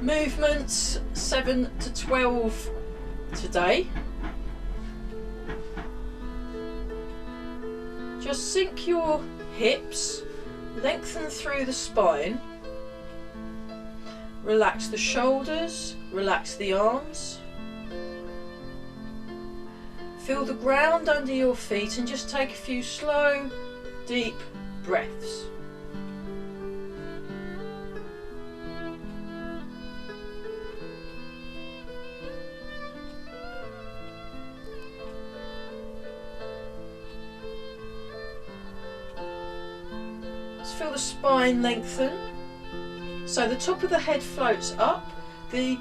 movements 7 to 12 today. Just sink your hips, lengthen through the spine, relax the shoulders, relax the arms, feel the ground under your feet and just take a few slow, deep breaths. Feel the spine lengthen, so the top of the head floats up, the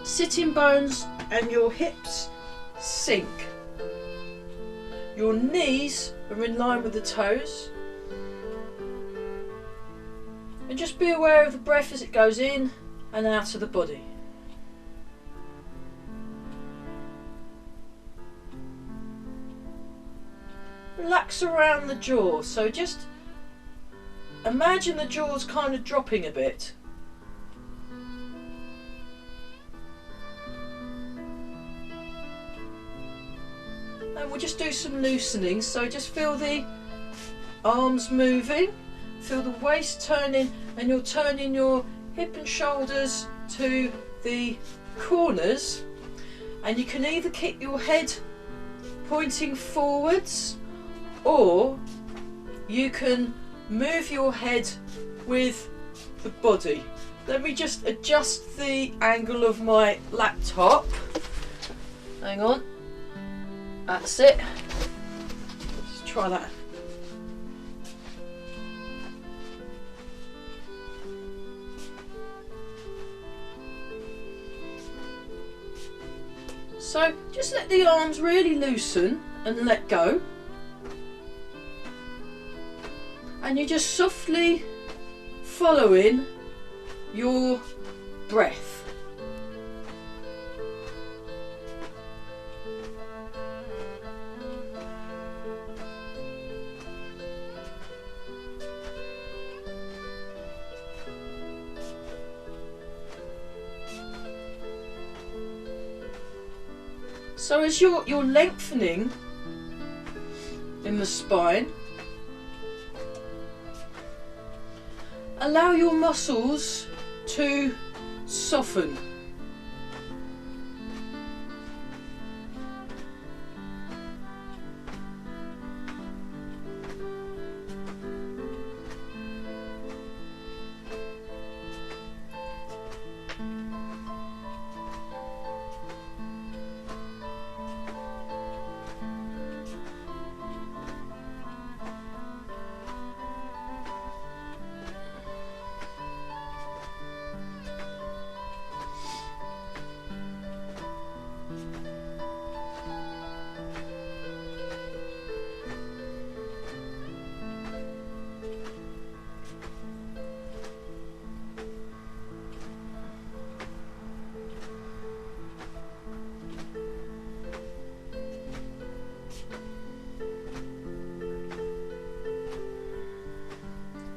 sitting bones and your hips sink, your knees are in line with the toes, and just be aware of the breath as it goes in and out of the body. Relax around the jaw, so just imagine the jaws kind of dropping a bit. And we'll just do some loosening, so just feel the arms moving, feel the waist turning, and you're turning your hip and shoulders to the corners, and you can either keep your head pointing forwards or you can move your head with the body. Let me just adjust the angle of my laptop. Hang on. That's it. Let's try that. So just let the arms really loosen and let go. And you're just softly following your breath. So as you're lengthening in the spine, allow your muscles to soften.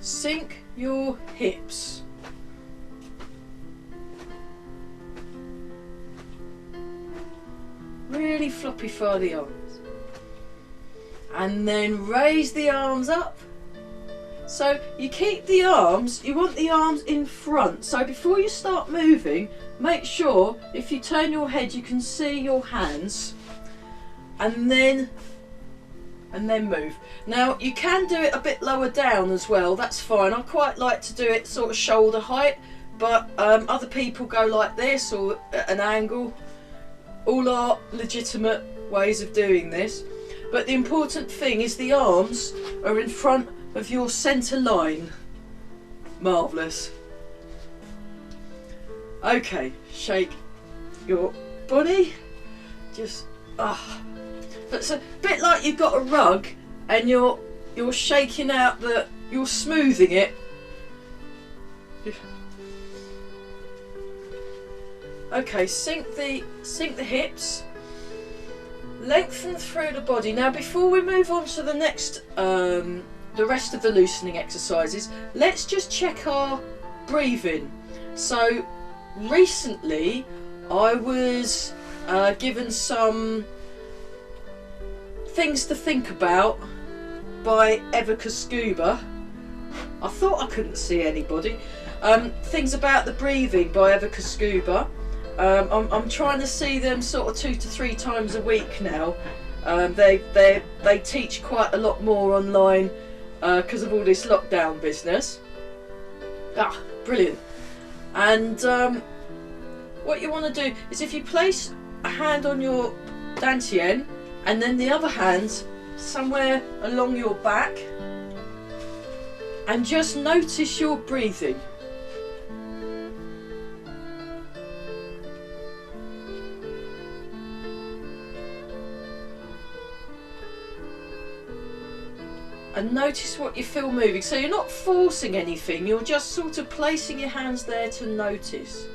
Sink your hips. Really floppify the arms. And then raise the arms up. So you keep the arms, you want the arms in front. So before you start moving, make sure if you turn your head you can see your hands. And then move. Now you can do it a bit lower down as well, that's fine. I quite like to do it sort of shoulder height, but other people go like this or at an angle. All are legitimate ways of doing this, but the important thing is the arms are in front of your centre line. Marvellous. Okay, shake your body, just But it's a bit like you've got a rug and you're shaking out you're smoothing it. Okay, sink the hips, lengthen through the body. Now before we move on to the next the rest of the loosening exercises, let's just check our breathing. So recently I was given some things to think about by Evica Scuba. I thought I couldn't see anybody. Things about the breathing by Evica Scuba. I'm trying to see them sort of 2 to 3 times a week now. They teach quite a lot more online because of all this lockdown business. Ah, brilliant. And what you want to do is, if you place a hand on your dantian and then the other hand somewhere along your back, and just notice your breathing. And notice what you feel moving. So you're not forcing anything, you're just sort of placing your hands there to notice.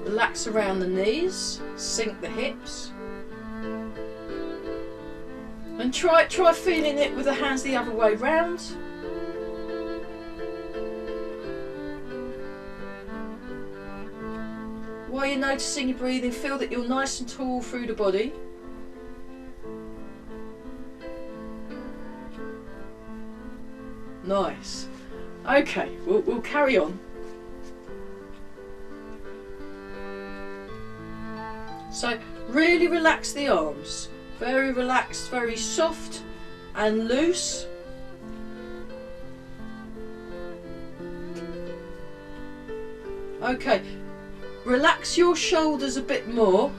Relax around the knees, sink the hips, and try feeling it with the hands the other way round. While you're noticing your breathing, feel that you're nice and tall through the body. Nice. Okay, we'll carry on. So really relax the arms, very relaxed, very soft and loose. Okay, relax your shoulders a bit more.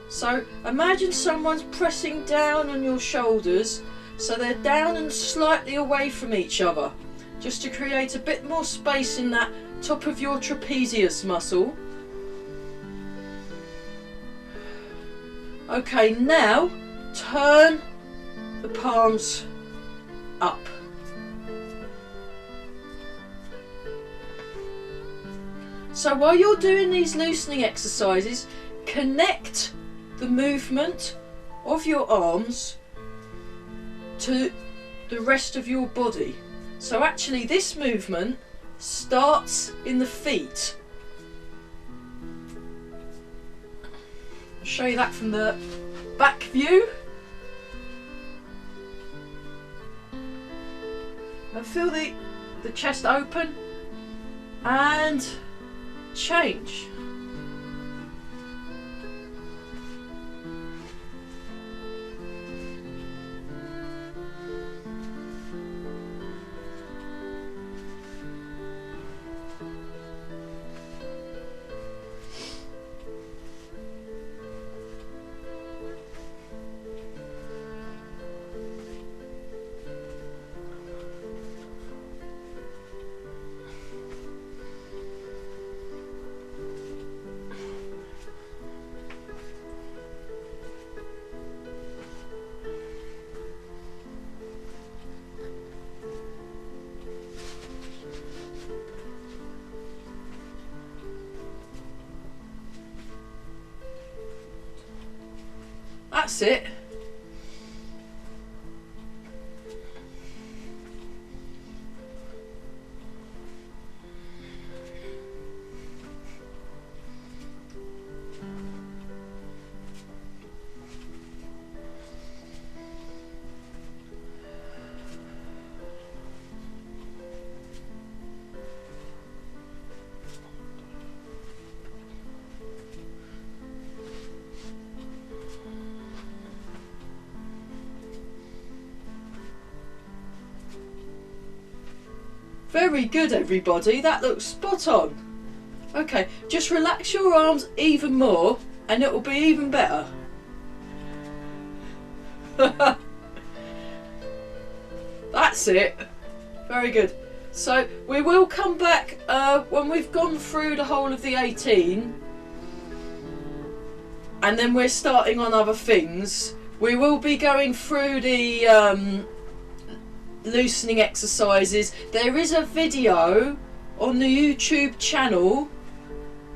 So imagine someone's pressing down on your shoulders so they're down and slightly away from each other, just to create a bit more space in that top of your trapezius muscle. Okay, now turn the palms up. So while you're doing these loosening exercises, connect the movement of your arms to the rest of your body. So actually this movement starts in the feet. I'll show you that from the back view. And feel the chest open and change. That's it. Very good, everybody, that looks spot on. Okay, just relax your arms even more and it will be even better. That's it. Very good. So we will come back when we've gone through the whole of the 18, and then we're starting on other things. We will be going through the loosening exercises. There is a video on the YouTube channel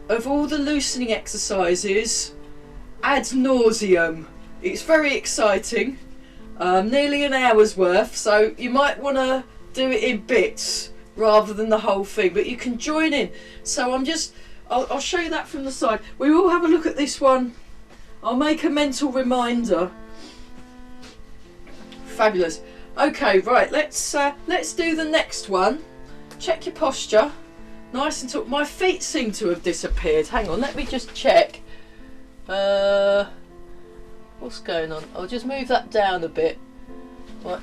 of all the loosening exercises ad nauseum. It's very exciting, nearly an hour's worth, so you might want to do it in bits rather than the whole thing, but you can join in. So I'll show you that from the side. We will have a look at this one. I'll make a mental reminder. Fabulous. Okay, right, let's do the next one. Check your posture. Nice and tall. My feet seem to have disappeared. Hang on, let me just check. What's going on? I'll just move that down a bit. Right.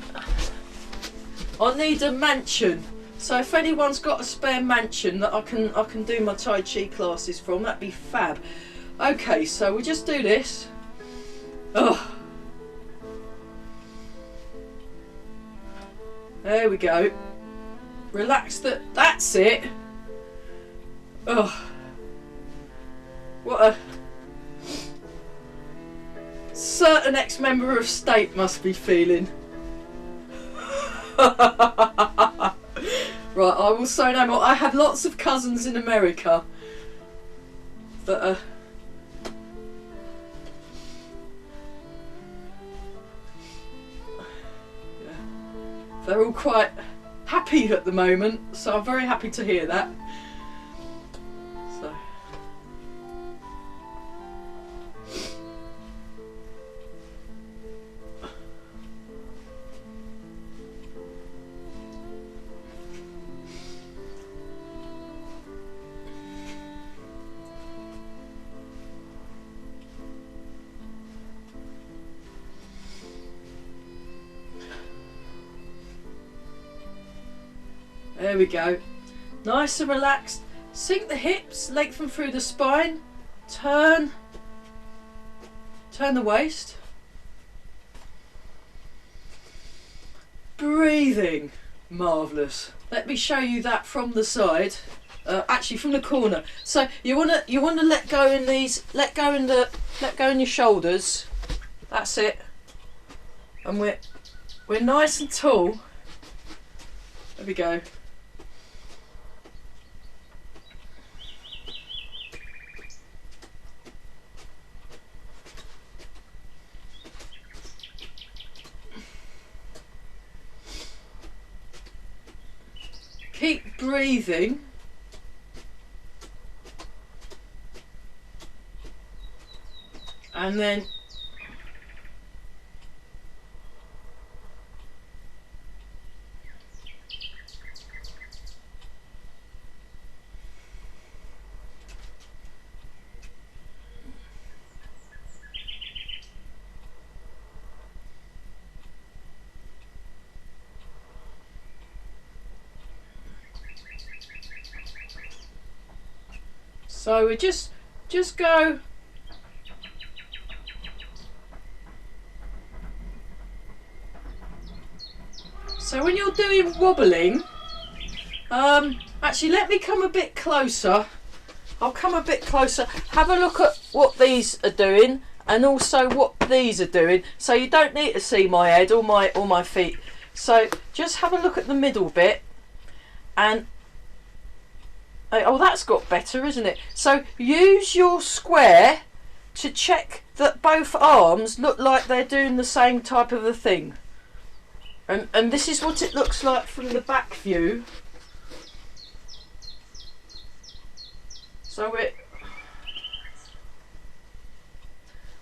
I need a mansion. So if anyone's got a spare mansion that I can do my Tai Chi classes from, that'd be fab. Okay, so we just do this. Oh. There we go. Relax that's it. Oh. What a certain ex-member of state must be feeling. Right, I will say no more. I have lots of cousins in America that are they're all quite happy at the moment, so I'm very happy to hear that. So there we go. Nice and relaxed. Sink the hips, lengthen through the spine. Turn the waist. Breathing. Marvellous. Let me show you that from the side. Actually from the corner. So you wanna let go in these, let go in your shoulders. That's it. And we're nice and tall. There we go. Keep breathing. And then so we just go. So when you're doing wobbling, actually let me come a bit closer. I'll come a bit closer. Have a look at what these are doing and also what these are doing. So you don't need to see my head or my feet. So just have a look at the middle bit and oh, that's got better, isn't it? So use your square to check that both arms look like they're doing the same type of a thing. And this is what it looks like from the back view. So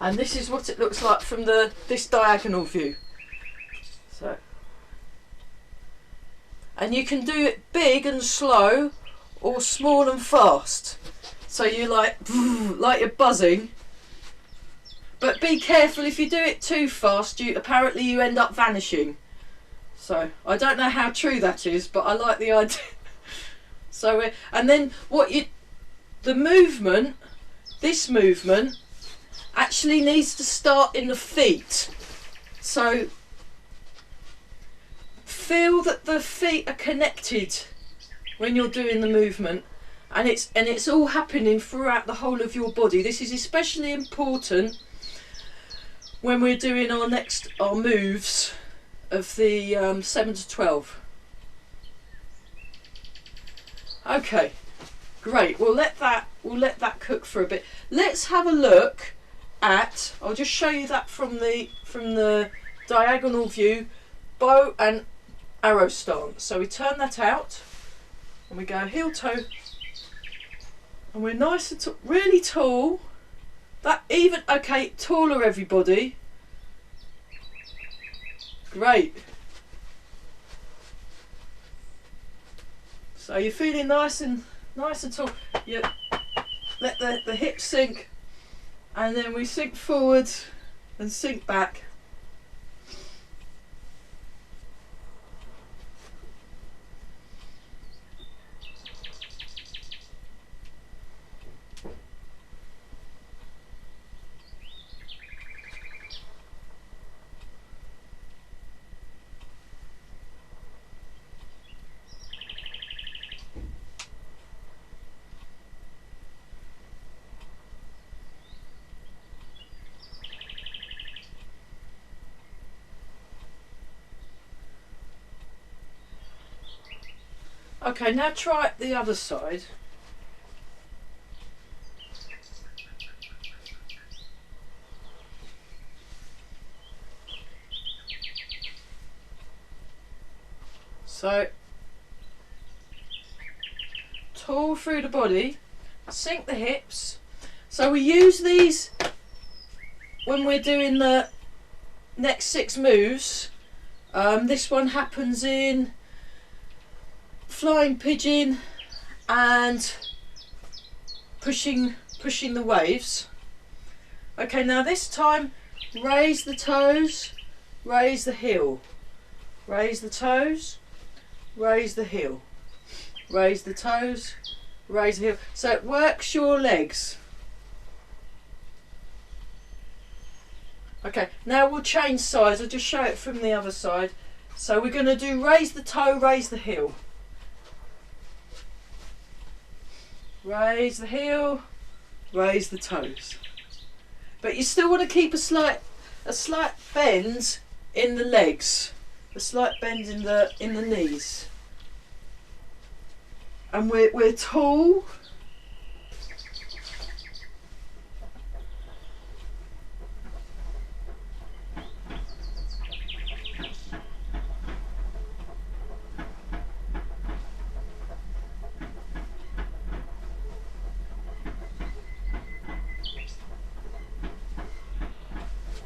and this is what it looks like from this diagonal view. So, and you can do it big and slow, or small and fast. So you like you're buzzing. But be careful, if you do it too fast, apparently you end up vanishing. So I don't know how true that is, but I like the idea. So and then the movement, this movement, actually needs to start in the feet. So feel that the feet are connected when you're doing the movement, and it's all happening throughout the whole of your body. This is especially important when we're doing our moves of the 7 to 12. Okay, great. We'll let that cook for a bit. Let's have a look at. I'll just show you that from the diagonal view, bow and arrow stance. So we turn that out, and we go heel toe, and we're nice and really tall. That even okay, taller everybody. Great. So you're feeling nice and tall. You let the hips sink, and then we sink forward and sink back. Okay, now try it the other side. So, tall through the body, sink the hips. So we use these when we're doing the next 6 moves. This one happens in flying pigeon and pushing the waves. Okay, now this time raise the toes, raise the heel, raise the toes, raise the heel, raise the toes, raise the heel. So it works your legs. Okay, now we'll change sides. I'll just show it from the other side. So we're going to do raise the toe, raise the heel. Raise the heel, raise the toes. But you still want to keep a slight bend in the legs, a slight bend in the knees. And we're tall.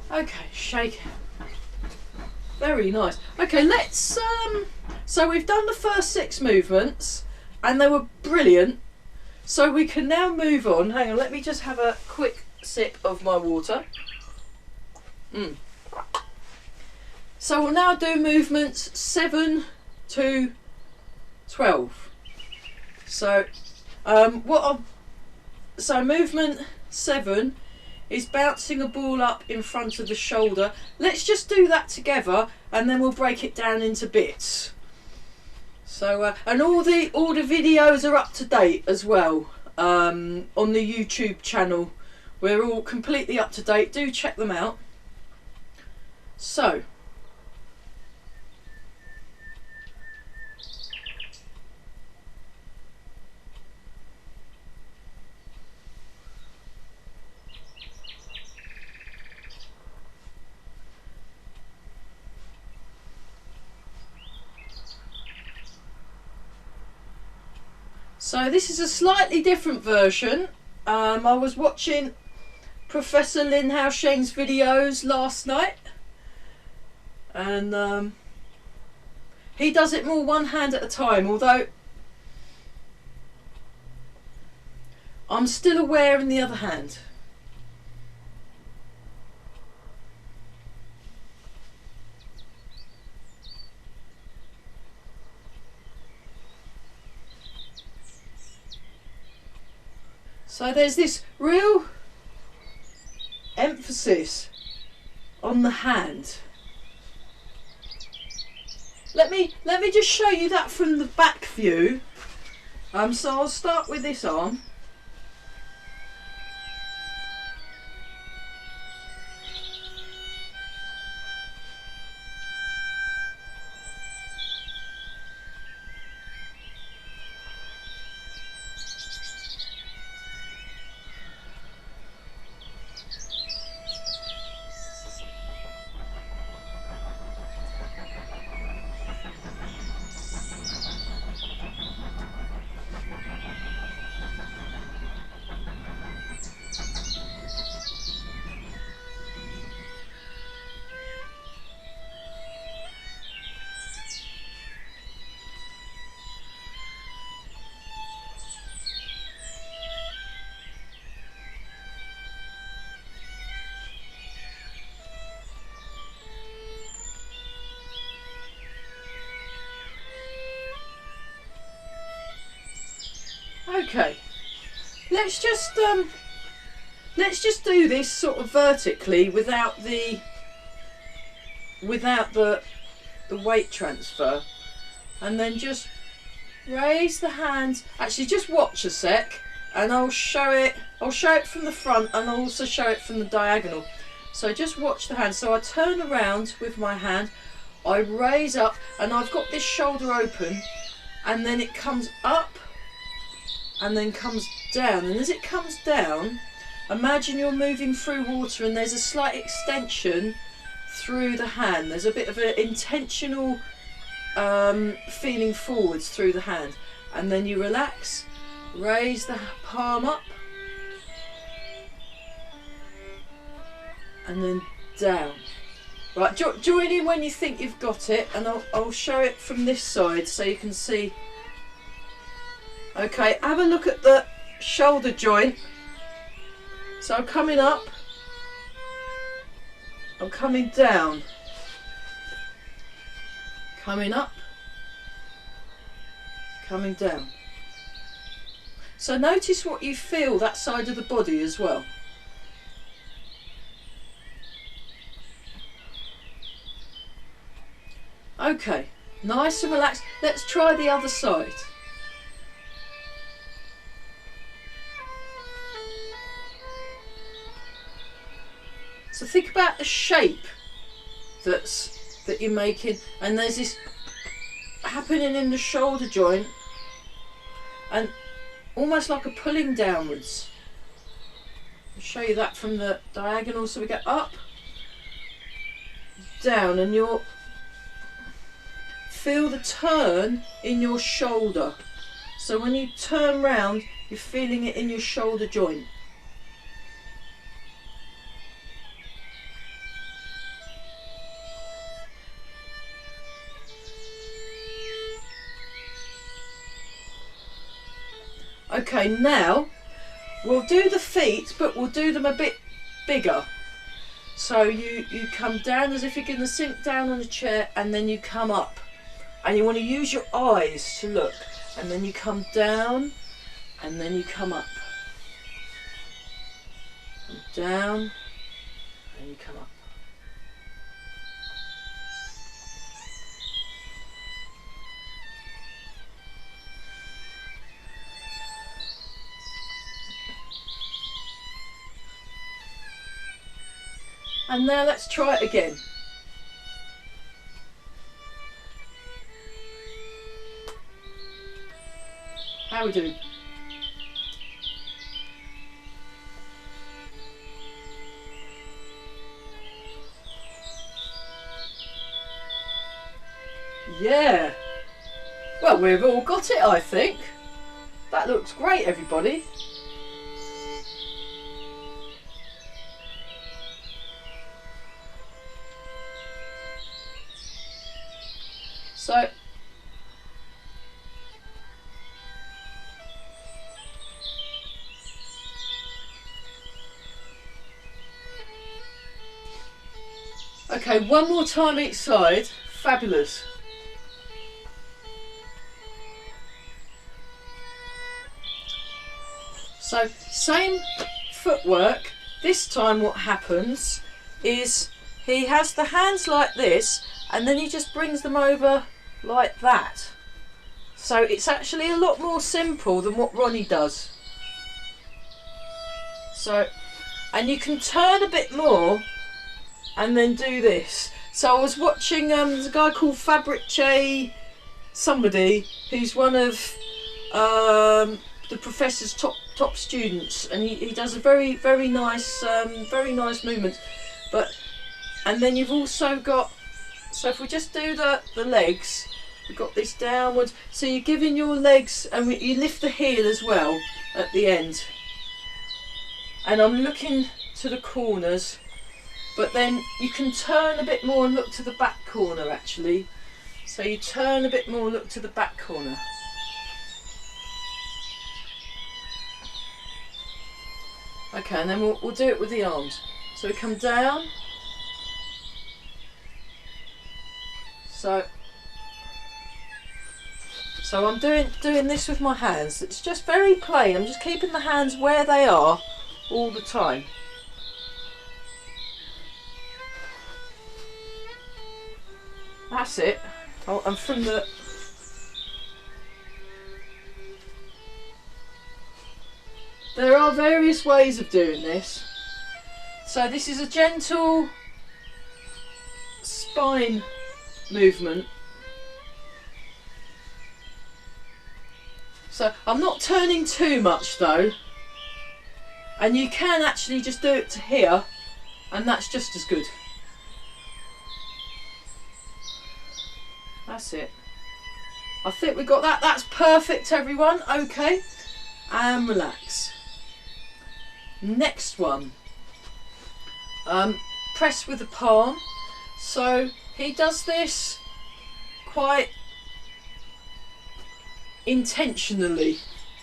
Okay, shake. Very nice. Okay, let's so we've done the first 6 movements and they were brilliant. So we can now move on. Hang on, let me just have a quick sip of my water. So we'll now do movements 7 to 12. So so movement 7 is bouncing a ball up in front of the shoulder. Let's just do that together and then we'll break it down into bits. So and all the videos are up to date as well on the YouTube channel. We're all completely up to date. Do check them out. So this is a slightly different version. I was watching Professor Lin Hao Sheng's videos last night, and he does it more one hand at a time, although I'm still aware in the other hand. So there's this real emphasis on the hand. Let me just show you that from the back view. So I'll start with this arm. Okay, let's just do this sort of vertically without the weight transfer, and then just raise the hands. Actually, just watch a sec, and I'll show it from the front, and I'll also show it from the diagonal. So just watch the hands. So I turn around with my hand, I raise up, and I've got this shoulder open, and then it comes up and then comes down, and as it comes down, imagine you're moving through water and there's a slight extension through the hand. There's a bit of an intentional feeling forwards through the hand, and then you relax, raise the palm up and then down. Right, join in when you think you've got it, and I'll show it from this side so you can see. Okay, have a look at the shoulder joint. So I'm coming up, I'm coming down, coming up, coming down. So notice what you feel that side of the body as well. Okay, nice and relaxed. Let's try the other side. So think about the shape that you're making, and there's this happening in the shoulder joint, and almost like a pulling downwards. I'll show you that from the diagonal. So we go up, down, and you'll feel the turn in your shoulder. So when you turn round, you're feeling it in your shoulder joint. Okay, now we'll do the feet, but we'll do them a bit bigger. So you come down as if you're going to sink down on a chair, and then you come up, and you want to use your eyes to look, and then you come down, and then you come up, and down, and you come up. And now let's try it again. How are we doing? Yeah. Well, we've all got it, I think. That looks great, everybody. So, okay, one more time each side. Fabulous. So, same footwork. This time what happens is he has the hands like this, and then he just brings them over like that. So it's actually a lot more simple than what Ronnie does. So, and you can turn a bit more and then do this. So I was watching there's a guy called Fabrice somebody who's one of the professor's top students, and he does a very nice movement. But and then you've also got, so if we just do the legs, we've got this downwards, so you're giving your legs, and you lift the heel as well at the end. And I'm looking to the corners, but then you can turn a bit more and look to the back corner actually. So you turn a bit more, look to the back corner. Okay, and then we'll do it with the arms. So we come down. So I'm doing this with my hands. It's just very plain. I'm just keeping the hands where they are all the time. That's it. Oh, and from the there are various ways of doing this. So this is a gentle spine movement. So I'm not turning too much though. And you can actually just do it to here, and that's just as good. That's it. I think we got that. That's perfect, everyone. Okay. And relax. Next one. Press with the palm. So he does this quite intentionally.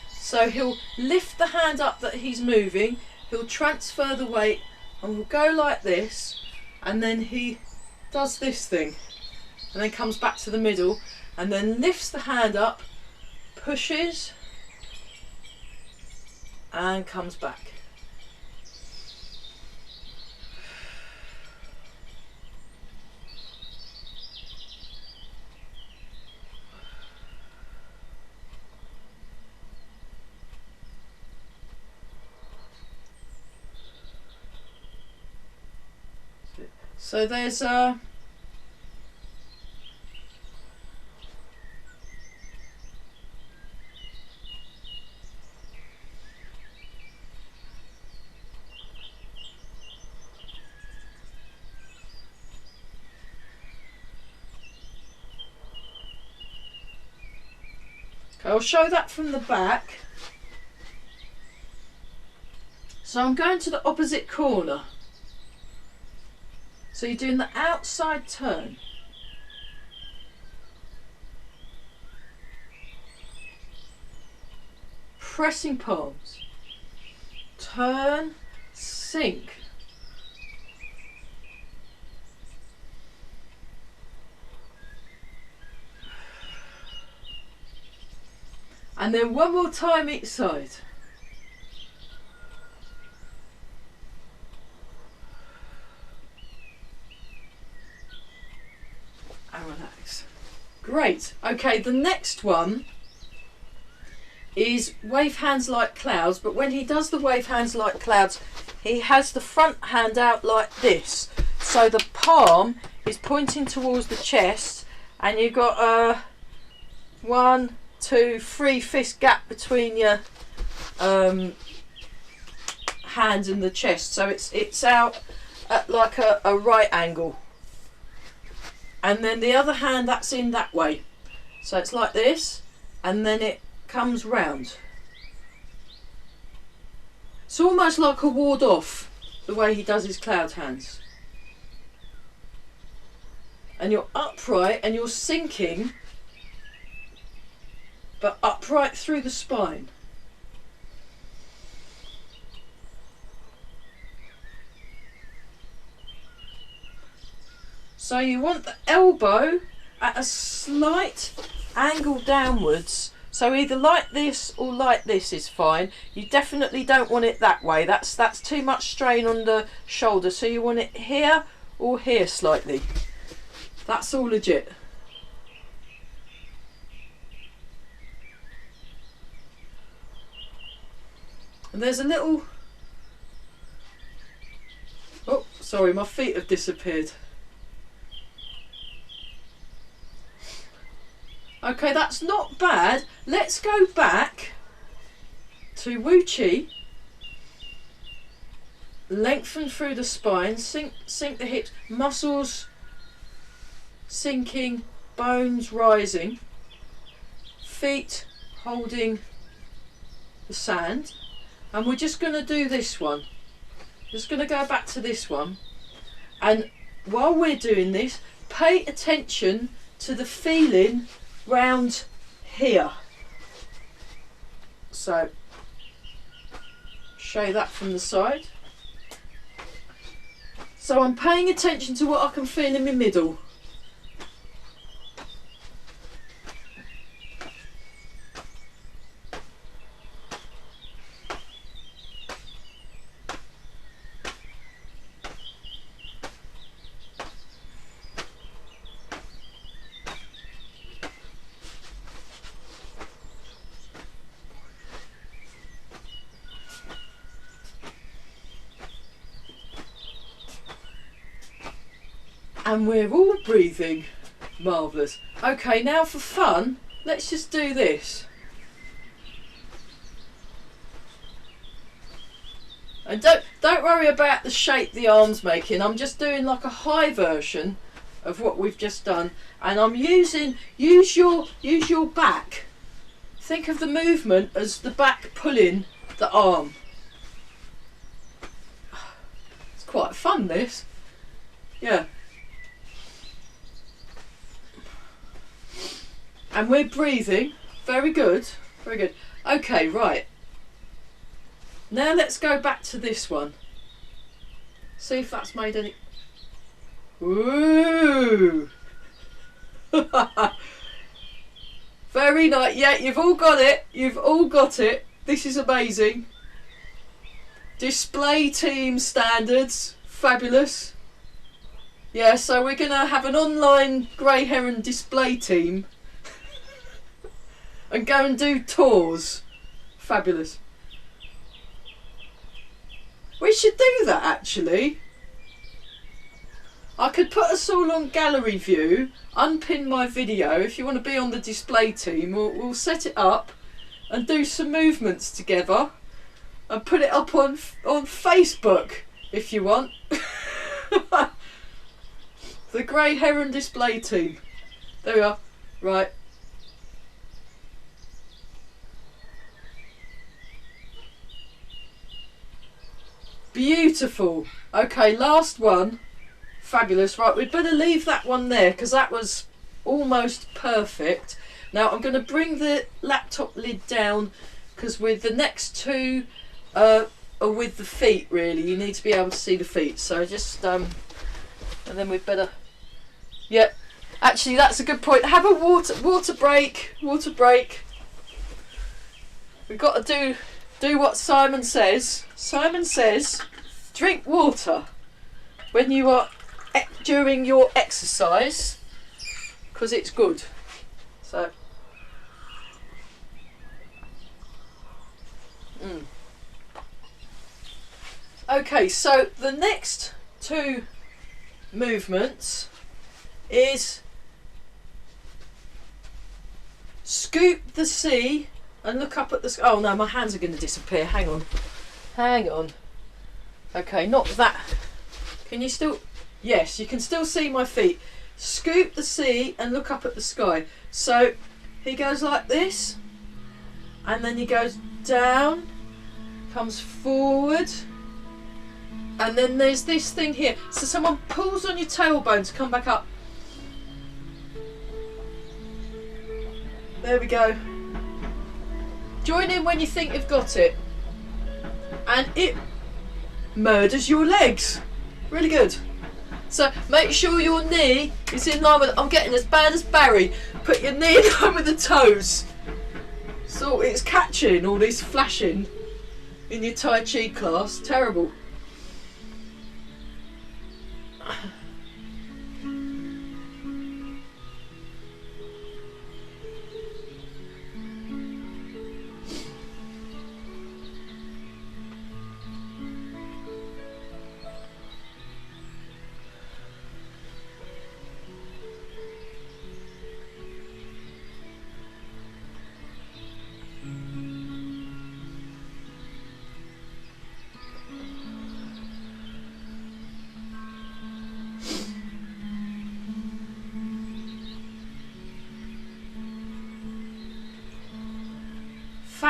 So he'll lift the hand up that he's moving, he'll transfer the weight, and we'll go like this, and then he does this thing, and then comes back to the middle, and then lifts the hand up, pushes, and comes back. So there's a I'll show that from the back. So I'm going to the opposite corner. So you're doing the outside turn. Pressing palms. Turn, sink. And then one more time each side. And relax. Great. Okay, the next one is wave hands like clouds, but when he does the wave hands like clouds, he has the front hand out like this. So the palm is pointing towards the chest, and you've got a 1, 2, 3 fist gap between your hands and the chest. So it's out at like a right angle. And then the other hand, that's in that way. So it's like this, and then it comes round. It's almost like a ward off, the way he does his cloud hands. And you're upright and you're sinking, but upright through the spine. So you want the elbow at a slight angle downwards. So either like this or like this is fine. You definitely don't want it that way. That's too much strain on the shoulder. So you want it here or here slightly. That's all legit. And there's a little... Oh, sorry, my feet have disappeared. Okay, that's not bad. Let's go back to Wu Chi. Lengthen through the spine, sink the hips, muscles sinking, bones rising, feet holding the sand. And we're just going to do this one. Just going to go back to this one. And while we're doing this, pay attention to the feeling round here. So, show that from the side. So I'm paying attention to what I can feel in my middle. And we're all breathing. Marvellous. Okay, now for fun, let's just do this. And don't worry about the shape the arm's making. I'm just doing like a high version of what we've just done. And I'm use your back. Think of the movement as the back pulling the arm. It's quite fun, this. Yeah. And we're breathing. Very good. Very good. Okay, right. Now let's go back to this one. See if that's made any... Ooh! Very nice. Yeah, you've all got it. You've all got it. This is amazing. Display team standards. Fabulous. Yeah, so we're going to have an online grey heron display team. And go and do tours. Fabulous. We should do that actually. I could put us all on gallery view, unpin my video. If you want to be on the display team, we'll set it up and do some movements together and put it up on Facebook if you want. The Grey Heron display team. There we are. Right. Beautiful. Okay, last one. Fabulous. Right, we'd better leave that one there because that was almost perfect. Now I'm going to bring the laptop lid down because with the next two are with the feet really. You need to be able to see the feet. So just and then we'd better... Yeah, actually that's a good point. Have a water break. Water break. We've got to do what Simon says. Simon says, drink water when you are during your exercise because it's good. So, okay. So the next two movements is scoop the sea and look up at the sky. Oh no, my hands are going to disappear. Hang on. Hang on. Okay, not that. Can you still... Yes, you can still see my feet. Scoop the sea and look up at the sky. So he goes like this. And then he goes down. Comes forward. And then there's this thing here. So someone pulls on your tailbone to come back up. There we go. Join in when you think you've got it. And it murders your legs. Really good. So make sure your knee is in line with... I'm getting as bad as Barry. Put your knee in line with the toes. So it's catching all this flashing in your Tai Chi class. Terrible.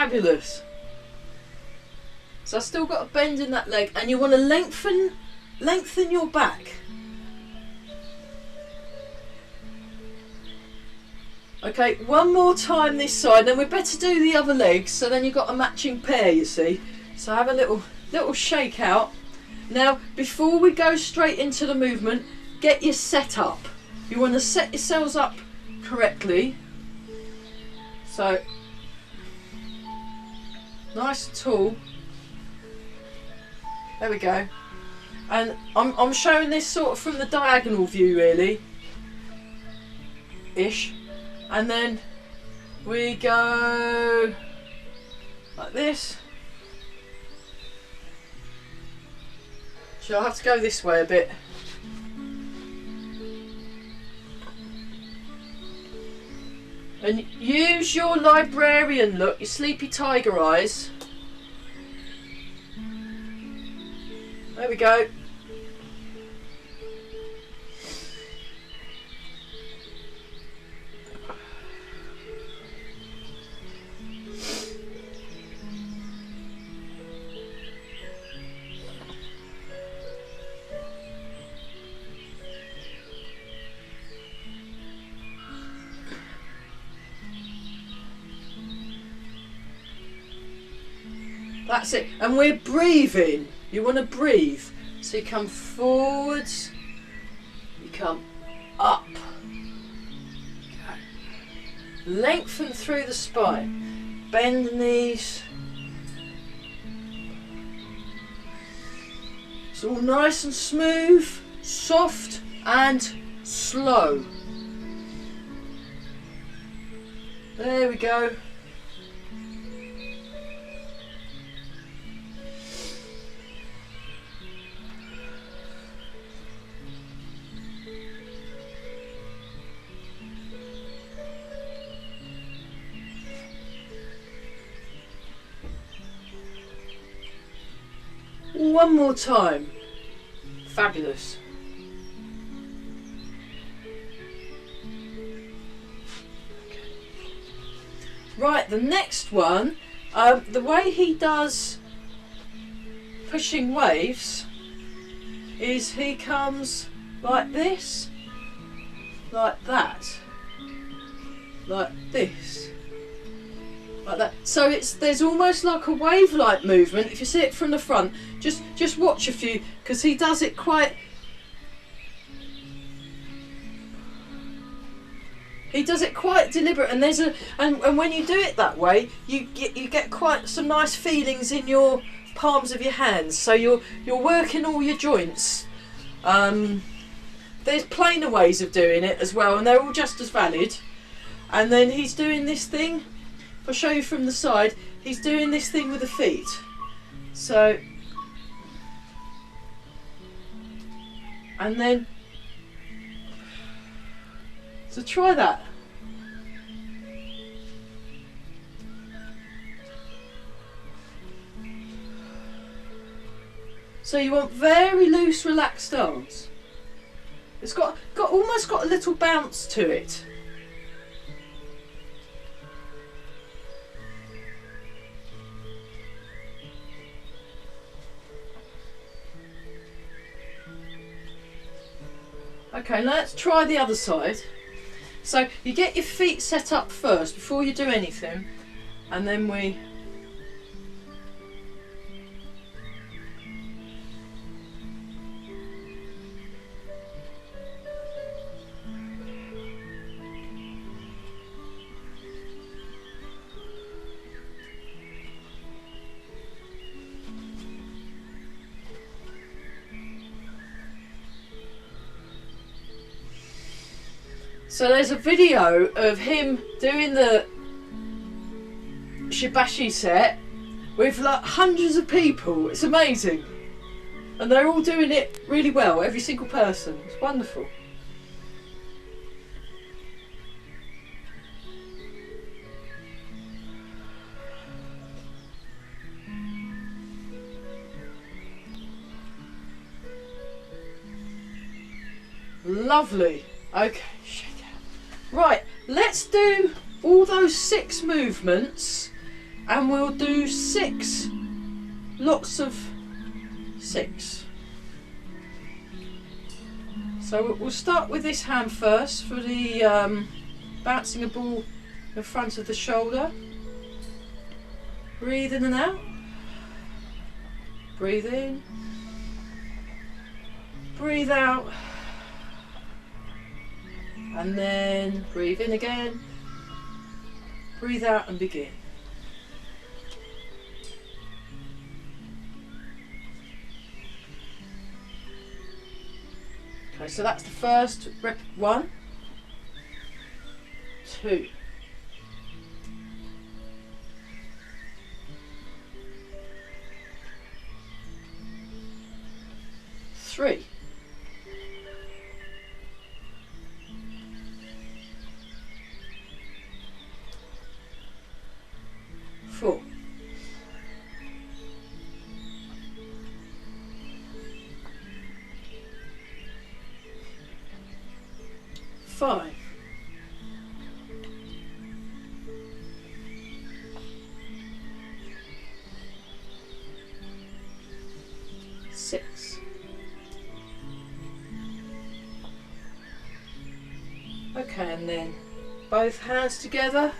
Fabulous. So I've still got a bend in that leg, and you want to lengthen your back. Okay, one more time this side, then we better do the other legs, so then you've got a matching pair, you see. So have a little shake out. Now, before we go straight into the movement, get your set up. You want to set yourselves up correctly. So, nice and tall. There we go. And I'm showing this sort of from the diagonal view, really. Ish. And then we go like this. So I'll have to go this way a bit. And use your librarian look, your sleepy tiger eyes. There we go. That's it. And we're breathing. You want to breathe. So you come forwards, you come up. Okay. Lengthen through the spine. Bend the knees. It's all nice and smooth, soft and slow. There we go. One more time. Fabulous. Okay. Right, the next one, the way he does pushing waves is he comes like this, like that, like this. Like that. So there's almost like a wave-like movement. If you see it from the front, just watch a few, because he does it quite. He does it quite deliberate, and and when you do it that way, you get quite some nice feelings in your palms of your hands. So you're working all your joints. There's plainer ways of doing it as well, and they're all just as valid. And then he's doing this thing. If I show you from the side, he's doing this thing with the feet. So, and then, so try that. So you want very loose, relaxed arms. It's got almost got a little bounce to it. Okay, now let's try the other side. So you get your feet set up first before you do anything, and then we So there's a video of him doing the Shibashi set with like hundreds of people. It's amazing. And they're all doing it really well, every single person. It's wonderful. Lovely. Okay, shake out. Right, let's do all those 6 movements And we'll do 6. Lots of 6. So we'll start with this hand first for the bouncing a ball in front of the shoulder. Breathe in and out. Breathe in. Breathe out. And then breathe in again. Breathe out and begin. Okay, so that's the first rep. 1, 2. 3. 4. 5. 6. Okay, and then both hands together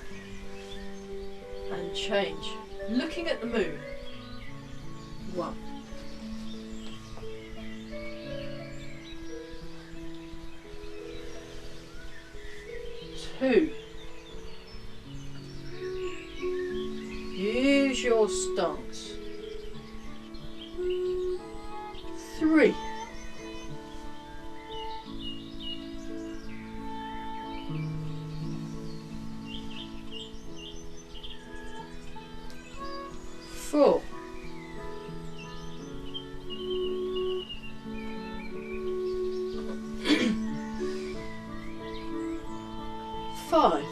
and change. Looking at the moon. 1. 2. Use your stance. 3. 4. 5.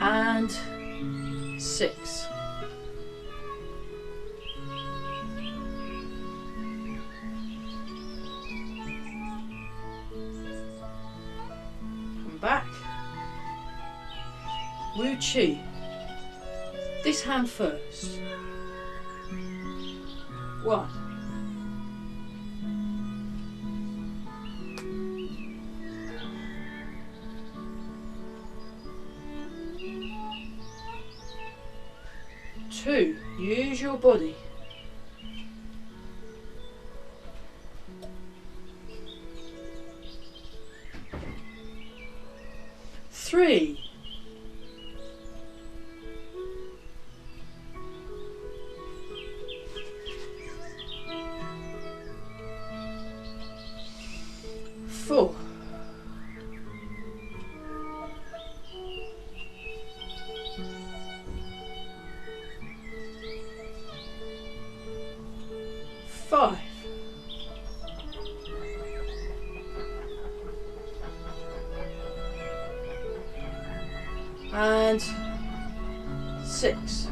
And 6. Come back. Wu Chi. This hand first. 1. 2. Use your body. 3. 4. 5. And 6.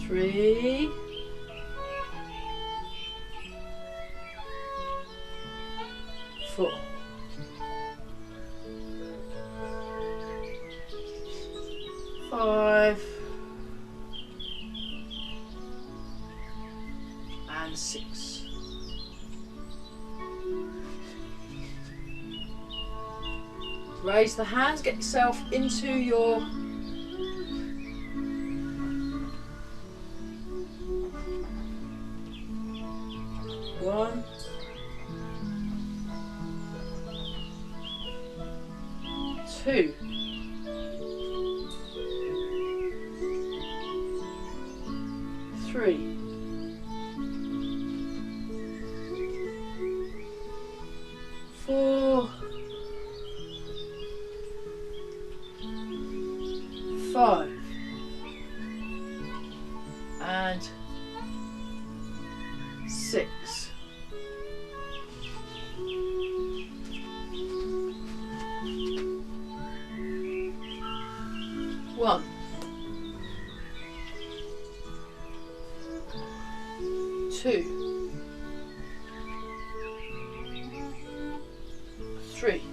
Three, 4, 5, and 6. Raise the hands, get yourself into your one, 2, 3, 4, 5, and 6. 1, 2, 3,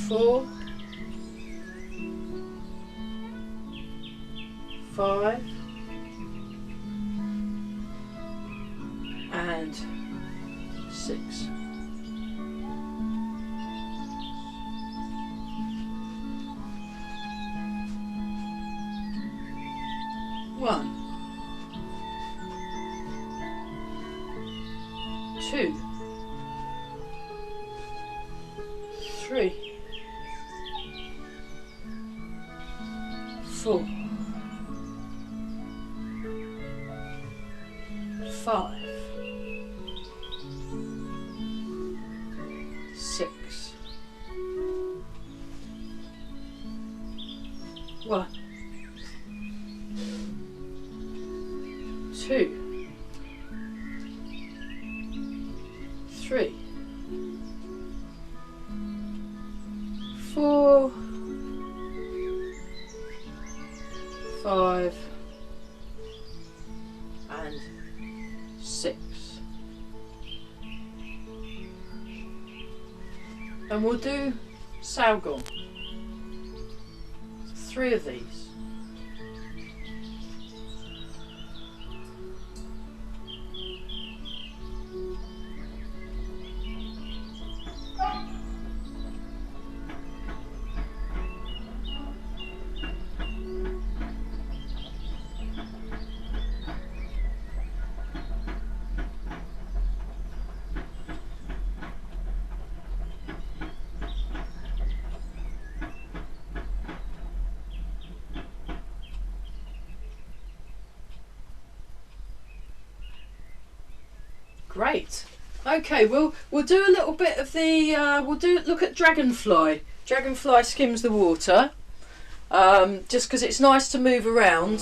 4, 5, and 6. 1, 2, 3, 4, 5, 6. 1, 2, 3, 4, 5, and 6. And we'll do Salgon. 3 of these. Great. Okay, we'll do a little bit of the look at Dragonfly. Dragonfly skims the water. Just because it's nice to move around.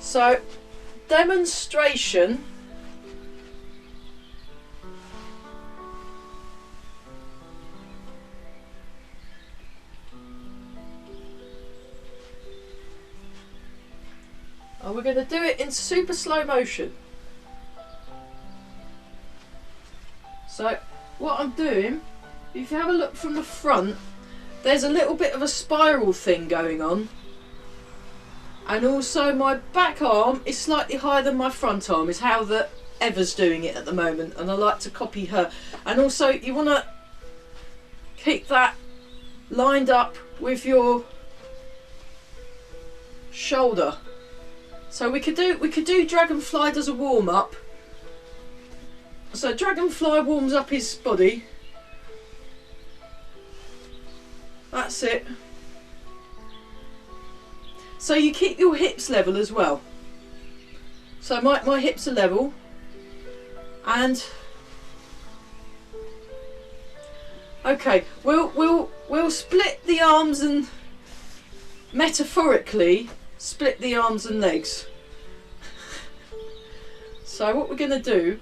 So, demonstration. And we're going to do it in super slow motion. So what I'm doing, if you have a look from the front, there's a little bit of a spiral thing going on. And also my back arm is slightly higher than my front arm, is how the Eva's doing it at the moment. And I like to copy her. And also you want to keep that lined up with your shoulder. So we could do Dragonfly does a warm up. So Dragonfly warms up his body. That's it. So you keep your hips level as well. So my hips are level, and okay, we'll split the arms and metaphorically split the arms and legs. So what we're going to do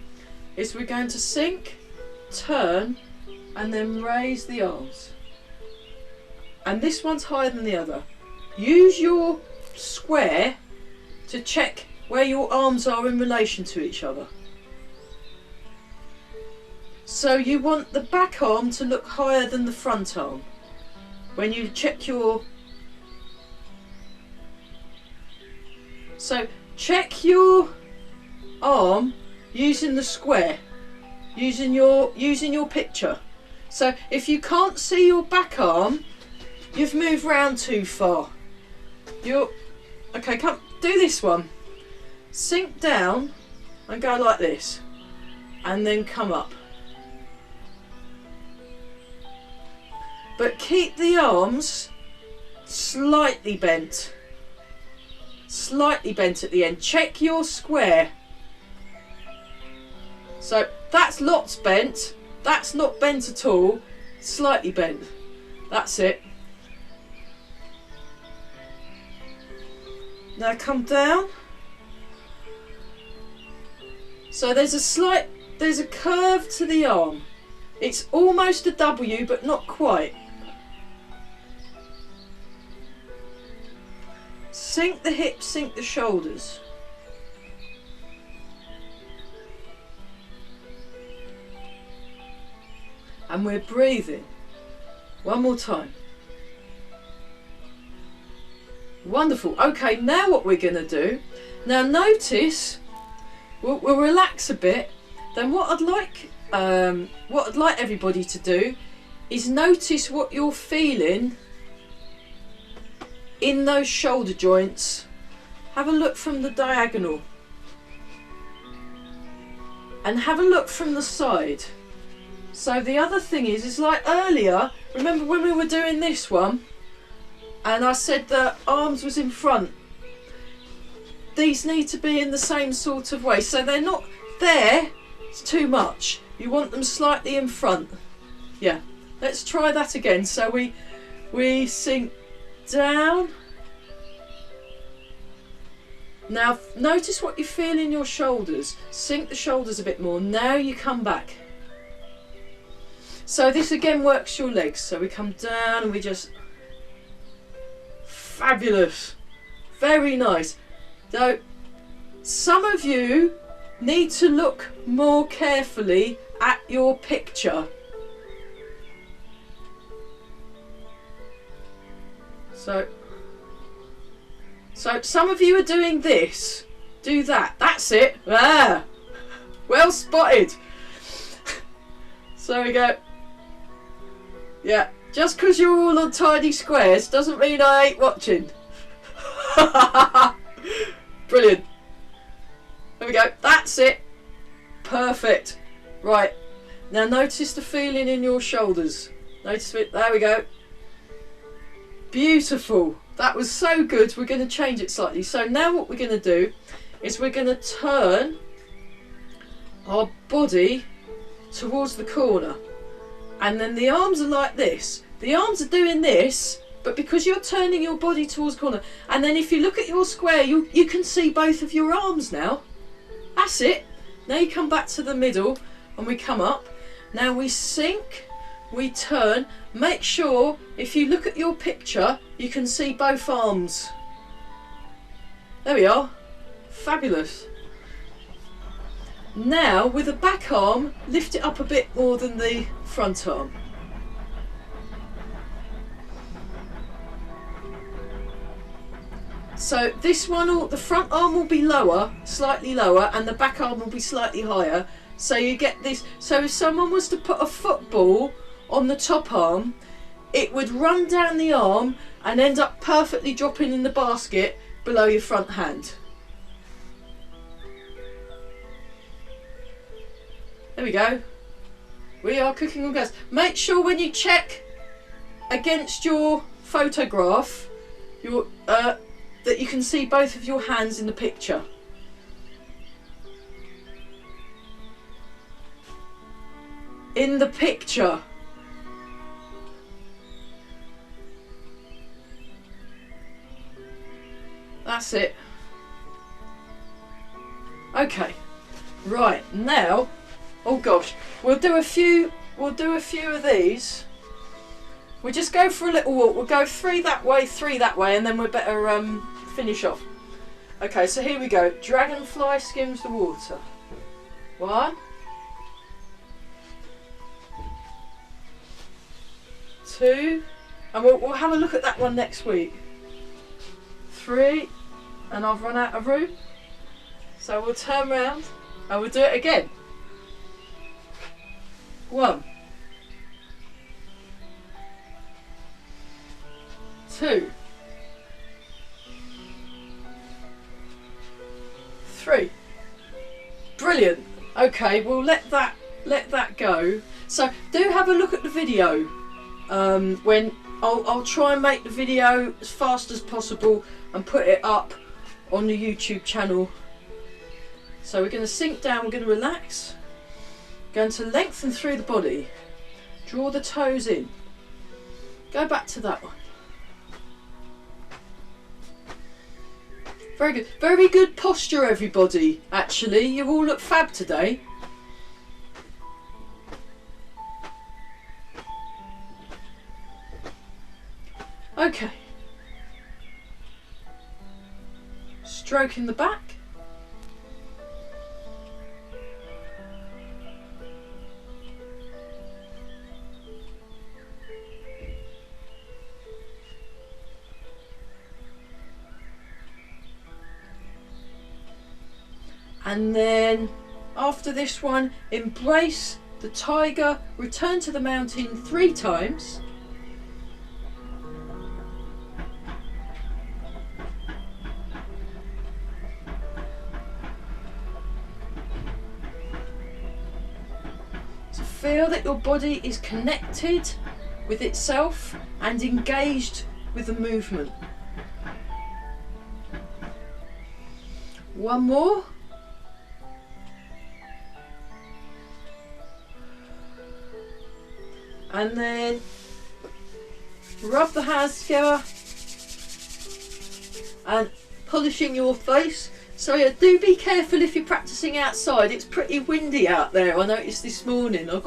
is we're going to sink, turn, and then raise the arms. And this one's higher than the other. Use your square to check where your arms are in relation to each other. So you want the back arm to look higher than the front arm. When you check your... So check your arm using the square, using your picture. So if you can't see your back arm, you've moved round too far. Okay, come do this one. Sink down and go like this, and then come up. But keep the arms slightly bent. Slightly bent at the end. Check your square. So that's lots bent, That's not bent at all, slightly bent. That's it. Now come down. So there's a curve to the arm. It's almost a W, but not quite. Sink the hips, sink the shoulders. And we're breathing. One more time. Wonderful. Okay, now what we're going to do, now notice, we'll relax a bit. Then what I'd like everybody to do is notice what you're feeling in those shoulder joints. Have a look from the diagonal. And have a look from the side. So the other thing is like earlier, remember when we were doing this one, and I said that arms was in front. These need to be in the same sort of way. So they're not there, it's too much. You want them slightly in front. Yeah, let's try that again. So we sink down. Now notice what you feel in your shoulders. Sink the shoulders a bit more. Now you come back. So this again works your legs. So we come down and we just... Fabulous. Very nice. Now, some of you need to look more carefully at your picture. So some of you are doing this. Do that. That's it. Ah, well spotted. So we go. Yeah, just because you're all on tiny squares doesn't mean I ain't watching. Brilliant. There we go. That's it. Perfect. Right. Now notice the feeling in your shoulders. Notice it. There we go. Beautiful. That was so good. We're going to change it slightly. So now what we're going to do is we're going to turn our body towards the corner. And then the arms are like this. The arms are doing this, but because you're turning your body towards the corner, and then if you look at your square, you can see both of your arms now. That's it. Now you come back to the middle and we come up. Now we sink, we turn. Make sure if you look at your picture, you can see both arms. There we are. Fabulous. Now with the back arm, lift it up a bit more than the front arm. So this one, the front arm will be lower, slightly lower, and the back arm will be slightly higher. So you get this. So if someone was to put a football on the top arm, it would run down the arm and end up perfectly dropping in the basket below your front hand. There we go. We are cooking on gas. Make sure when you check against your photograph, that you can see both of your hands in the picture. In the picture. That's it. Okay. Right, now, oh gosh, we'll do a few of these. We'll just go for a little walk. We'll go 3 that way, and then we'll better finish off. Okay, so here we go. Dragonfly skims the water. 1, 2, and we'll have a look at that one next week. 3, and I've run out of room. So we'll turn round and we'll do it again. 1, 2, 3. Brilliant. Okay, we'll let that go. So do have a look at the video. When I'll try and make the video as fast as possible and put it up on the YouTube channel. So we're going to sink down. We're going to relax. Going to lengthen through the body. Draw the toes in. Go back to that one. Very good. Very good posture, everybody, actually. You all look fab today. Okay. Stroking the back. And then after this one, embrace the tiger, return to the mountain 3 times. So feel that your body is connected with itself and engaged with the movement. One more. And then rub the hands together and polishing your face. So yeah, do be careful if you're practicing outside. It's pretty windy out there. I noticed this morning. It's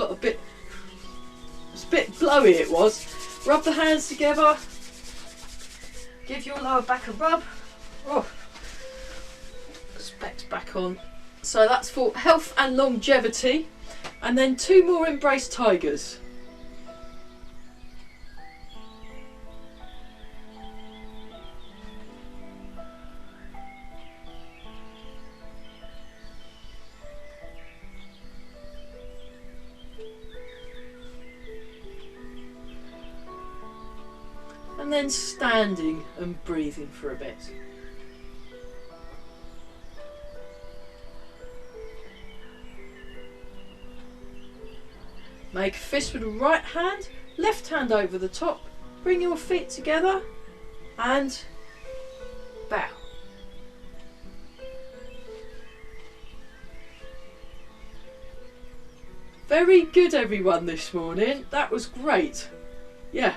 a bit blowy it was. Rub the hands together. Give your lower back a rub. Oh, specs back on. So that's for health and longevity. And then 2 more embrace tigers. And then standing and breathing for a bit. Make a fist with the right hand, left hand over the top, bring your feet together and bow. Very good everyone this morning, that was great. Yeah.